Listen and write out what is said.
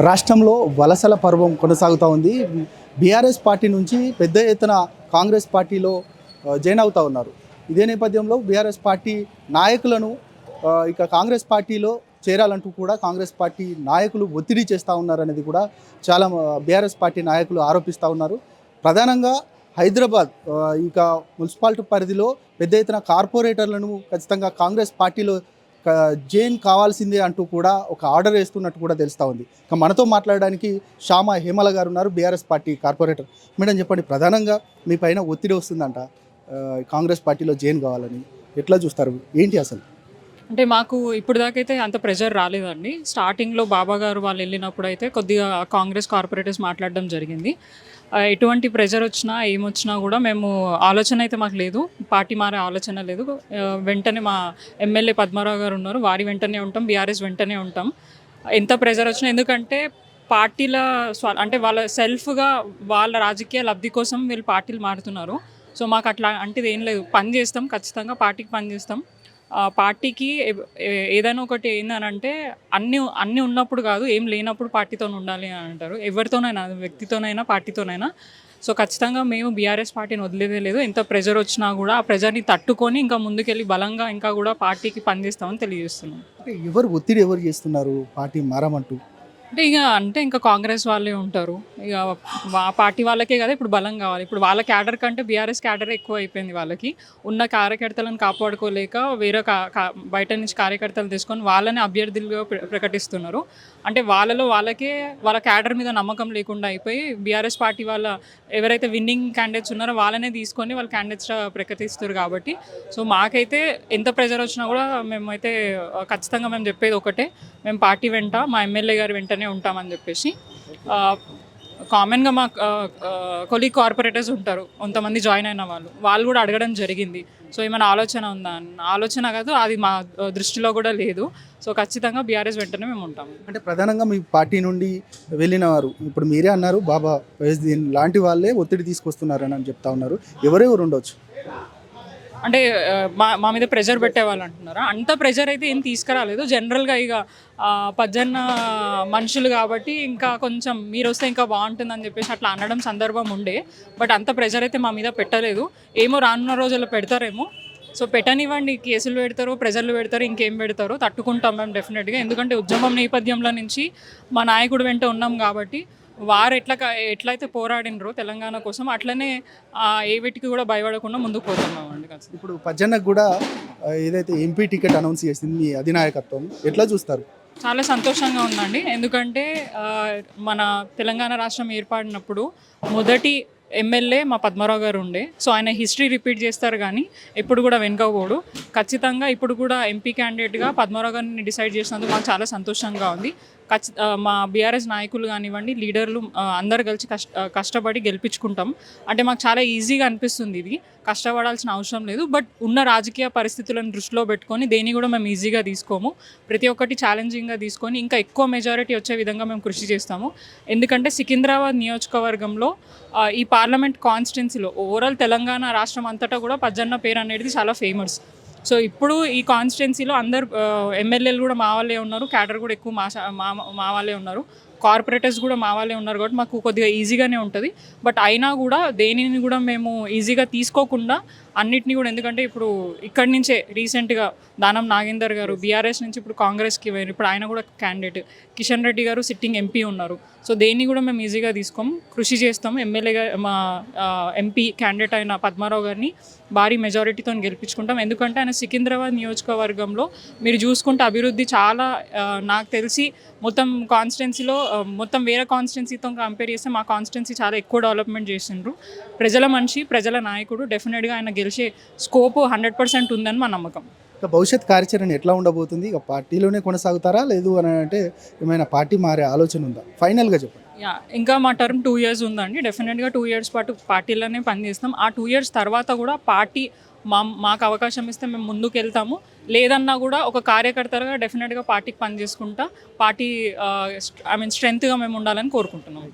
రాష్ట్రంలో వలసల పర్వం కొనసాగుతూ ఉంది. బీఆర్ఎస్ పార్టీ నుంచి పెద్ద ఎత్తున కాంగ్రెస్ పార్టీలో జాయిన్ అవుతూ ఉన్నారు. ఇదే నేపథ్యంలో బీఆర్ఎస్ పార్టీ నాయకులను ఇక కాంగ్రెస్ పార్టీలో చేరాలంటూ కూడా కాంగ్రెస్ పార్టీ నాయకులు ఒత్తిడి చేస్తూ ఉన్నారనేది కూడా చాలా బీఆర్ఎస్ పార్టీ నాయకులు ఆరోపిస్తూ ఉన్నారు. ప్రధానంగా హైదరాబాద్ ఇక మున్సిపాలిటీ పరిధిలో పెద్ద ఎత్తున కార్పొరేటర్లను ఖచ్చితంగా కాంగ్రెస్ పార్టీలో జైన్ కావాల్సిందే అంటూ కూడా ఒక ఆర్డర్ వేస్తున్నట్టు కూడా తెలుస్తూ ఉంది. ఇక మనతో మాట్లాడడానికి శ్యామ హేమల గారు ఉన్నారు, బీఆర్ఎస్ పార్టీ కార్పొరేటర్. మేడం చెప్పండి, ప్రధానంగా మీ పైన ఒత్తిడి వస్తుందంట కాంగ్రెస్ పార్టీలో జైన్ కావాలని, ఎట్లా చూస్తారు, ఏంటి అసలు? అంటే మాకు ఇప్పుడు దాకైతే అంత ప్రెషర్ రాలేదండి. స్టార్టింగ్లో బాబా గారు వాళ్ళు వెళ్ళినప్పుడు అయితే కొద్దిగా కాంగ్రెస్ కార్పొరేటర్స్ మాట్లాడడం జరిగింది. ఎటువంటి ప్రెషర్ వచ్చినా ఏమొచ్చినా కూడా మేము ఆలోచన అయితే మాకు లేదు, పార్టీ మారే ఆలోచన లేదు. వెంటనే మా ఎమ్మెల్యే పద్మారావు గారు ఉన్నారు, వారి వెంటనే ఉంటాం, బీఆర్ఎస్ వెంటనే ఉంటాం ఎంత ప్రెషర్ వచ్చినా. ఎందుకంటే పార్టీల అంటే వాళ్ళ సెల్ఫ్గా వాళ్ళ రాజకీయ లబ్ధి కోసం వీళ్ళు పార్టీలు మారుతున్నారు. సో మాకు అట్లా అంటే ఏం లేదు, పని చేస్తాం, ఖచ్చితంగా పార్టీకి పని చేస్తాం. పార్టీకి ఏదైనా ఒకటి ఏందనంటే అన్నీ ఉన్నప్పుడు కాదు, ఏం లేనప్పుడు పార్టీతో ఉండాలి అని అంటారు. ఎవరితోనైనా, వ్యక్తితోనైనా పార్టీతోనైనా. సో ఖచ్చితంగా మేము బీఆర్ఎస్ పార్టీని వదిలేదే లేదు. ఎంత ప్రెజర్ వచ్చినా కూడా ఆ ప్రెజర్ని తట్టుకొని ఇంకా ముందుకెళ్ళి బలంగా ఇంకా కూడా పార్టీకి పనిచేస్తామని తెలియజేస్తున్నాం. అంటే ఒత్తిడి ఎవరు చేస్తున్నారు పార్టీ మారమంటూ? అంటే ఇంకా కాంగ్రెస్ వాళ్ళే ఉంటారు. ఇక పార్టీ వాళ్ళకే కదా ఇప్పుడు బలం కావాలి. ఇప్పుడు వాళ్ళ క్యాడర్ కంటే బీఆర్ఎస్ క్యాడర్ ఎక్కువ అయిపోయింది వాళ్ళకి. ఉన్న కార్యకర్తలను కాపాడుకోలేక వేరే బయట నుంచి కార్యకర్తలు తీసుకొని వాళ్ళని అభ్యర్థులుగా ప్రకటిస్తున్నారు. అంటే వాళ్ళకే వాళ్ళ క్యాడర్ మీద నమ్మకం లేకుండా అయిపోయి బీఆర్ఎస్ పార్టీ వాళ్ళ ఎవరైతే విన్నింగ్ క్యాండిడేట్స్ ఉన్నారో వాళ్ళనే తీసుకొని వాళ్ళు క్యాండిడేట్స్ ప్రకటిస్తారు. కాబట్టి సో మాకైతే ఎంత ప్రెజర్ వచ్చినా కూడా మేమైతే ఖచ్చితంగా మేము చెప్పేది ఒకటే, మేము పార్టీ వెంట, మా ఎమ్మెల్యే గారి వెంటనే ఉంటామని చెప్పేసి. కామన్గా మా కొలీగ్ కార్పొరేటర్స్ ఉంటారు కొంతమంది జాయిన్ అయిన వాళ్ళు కూడా అడగడం జరిగింది. సో ఏమైనా ఆలోచన ఉందా అని. ఆలోచన కాదు, అది మా దృష్టిలో కూడా లేదు. సో ఖచ్చితంగా బీఆర్ఎస్ వెంటనే మేము ఉంటాము. అంటే ప్రధానంగా మీ పార్టీ నుండి వెళ్ళిన వారు, ఇప్పుడు మీరే అన్నారు బాబా ఫైజుద్దీన్ లాంటి వాళ్ళే ఒత్తిడి తీసుకొస్తున్నారని అని చెప్తా ఉన్నారు. ఎవరెవరు ఉండొచ్చు? అంటే మా మీద ప్రెషర్ పెట్టేవాళ్ళు అంటున్నారా? అంత ప్రెషర్ అయితే ఏం తీసుకురాలేదు. జనరల్గా ఇక పజ్జన్న మనుషులు కాబట్టి ఇంకా కొంచెం మీరు వస్తే ఇంకా బాగుంటుందని చెప్పేసి అట్లా అనడం సందర్భం ఉండే. బట్ అంత ప్రెషర్ అయితే మా మీద పెట్టలేదు. ఏమో రానున్న రోజుల్లో పెడతారేమో. సో పెట్టనివ్వండి, కేసులు పెడతారు, ప్రెజర్లు పెడతారు, ఇంకేం పెడతారో తట్టుకుంటాం మేము డెఫినెట్గా. ఎందుకంటే ఉద్యమం నేపథ్యంలో నుంచి మా నాయకుడు వెంట ఉన్నాం కాబట్టి వారు ఎట్లయితే పోరాడినరో తెలంగాణ కోసం అట్లనే ఏ వీటికి కూడా భయపడకుండా ముందుకు పోతున్నాం అండి. ఇప్పుడు పజ్జన్నకు కూడా ఏదైతే ఎంపీ టికెట్ అనౌన్స్ చేసింది మీ అధినాయకత్వం, ఎట్లా చూస్తారు? చాలా సంతోషంగా ఉందండి. ఎందుకంటే మన తెలంగాణ రాష్ట్రం ఏర్పడినప్పుడు మొదటి ఎమ్మెల్యే మా పద్మారావు గారు ఉండే. సో ఆయన హిస్టరీ రిపీట్ చేస్తారు కానీ ఎప్పుడు కూడా వెనుకపోడు. ఖచ్చితంగా ఇప్పుడు కూడా ఎంపీ క్యాండిడేట్గా పద్మారావు గారిని డిసైడ్ చేసినందుకు మాకు చాలా సంతోషంగా ఉంది. మా బీఆర్ఎస్ నాయకులు కానివ్వండి, లీడర్లు అందరు కలిసి కష్టపడి గెలిపించుకుంటాం. అంటే మాకు చాలా ఈజీగా అనిపిస్తుంది, ఇది కష్టపడాల్సిన అవసరం లేదు. బట్ ఉన్న రాజకీయ పరిస్థితులను దృష్టిలో పెట్టుకొని దేన్ని కూడా మేము ఈజీగా తీసుకోము. ప్రతి ఒక్కటి ఛాలెంజింగ్గా తీసుకొని ఇంకా ఎక్కువ మెజారిటీ వచ్చే విధంగా మేము కృషి చేస్తాము. ఎందుకంటే సికింద్రాబాద్ నియోజకవర్గంలో ఈ పార్లమెంట్ కాన్స్టిట్యున్సీలో ఓవరాల్ తెలంగాణ రాష్ట్రం అంతటా కూడా పజ్జన్న పేరు అనేది చాలా ఫేమస్. సో ఇప్పుడు ఈ కాన్స్టిట్యున్సీలో అందరు ఎమ్మెల్యేలు కూడా మా వాళ్ళే ఉన్నారు, క్యాడర్ కూడా ఎక్కువ మా వాళ్ళే ఉన్నారు, కార్పొరేటర్స్ కూడా మా వాళ్ళే ఉన్నారు. కాబట్టి మాకు కొద్దిగా ఈజీగానే ఉంటుంది. బట్ అయినా కూడా దేనిని కూడా మేము ఈజీగా తీసుకోకుండా అన్నిటినీ కూడా, ఎందుకంటే ఇప్పుడు ఇక్కడి నుంచే రీసెంట్గా దానం నాగేందర్ గారు బీఆర్ఎస్ నుంచి ఇప్పుడు కాంగ్రెస్కి పోయారు. ఇప్పుడు ఆయన కూడా క్యాండిడేట్. కిషన్ రెడ్డి గారు సిట్టింగ్ ఎంపీ ఉన్నారు. సో దేన్ని కూడా మేము ఈజీగా తీసుకోము, కృషి చేస్తాము. ఎమ్మెల్యేగా మా ఎంపీ క్యాండిడేట్ అయిన పద్మారావు గారిని భారీ మెజారిటీతో గెలిపించుకుంటాం. ఎందుకంటే ఆయన సికింద్రాబాద్ నియోజకవర్గంలో మీరు చూసుకుంటే అభివృద్ధి చాలా, నాకు తెలిసి మొత్తం కాన్స్టిట్యున్సీలో మొత్తం వేరే కాన్స్టిట్యున్సీతో కంపేర్ చేస్తే మా కాన్స్టిట్యున్సీ చాలా ఎక్కువ డెవలప్మెంట్ చేసిండ్రు. ప్రజల మనిషి, ప్రజల నాయకుడు. డెఫినెట్గా ఆయన గెలిచే స్కోప్ 100% ఉందని మా నమ్మకం. భవిష్యత్ కార్యాచరణ ఎట్లా ఉండబోతుంది? ఇక పార్టీలోనే కొనసాగుతారా, లేదు అని అంటే ఏమైనా పార్టీ మారే ఆలోచన ఉందా? ఫైనల్గా చెప్పండి. ఇంకా మా టర్మ్ 2 years ఉందండి. డెఫినెట్గా 2 years పాటు పార్టీలోనే పనిచేస్తాం. ఆ 2 years తర్వాత కూడా పార్టీ మాకు అవకాశం ఇస్తే మేము ముందుకు వెళ్తాము. లేదన్నా కూడా ఒక కార్యకర్తగా డెఫినెట్గా పార్టీకి పనిచేసుకుంటా, పార్టీ స్ట్రెంగ్త్గా మేము ఉండాలని కోరుకుంటున్నాము.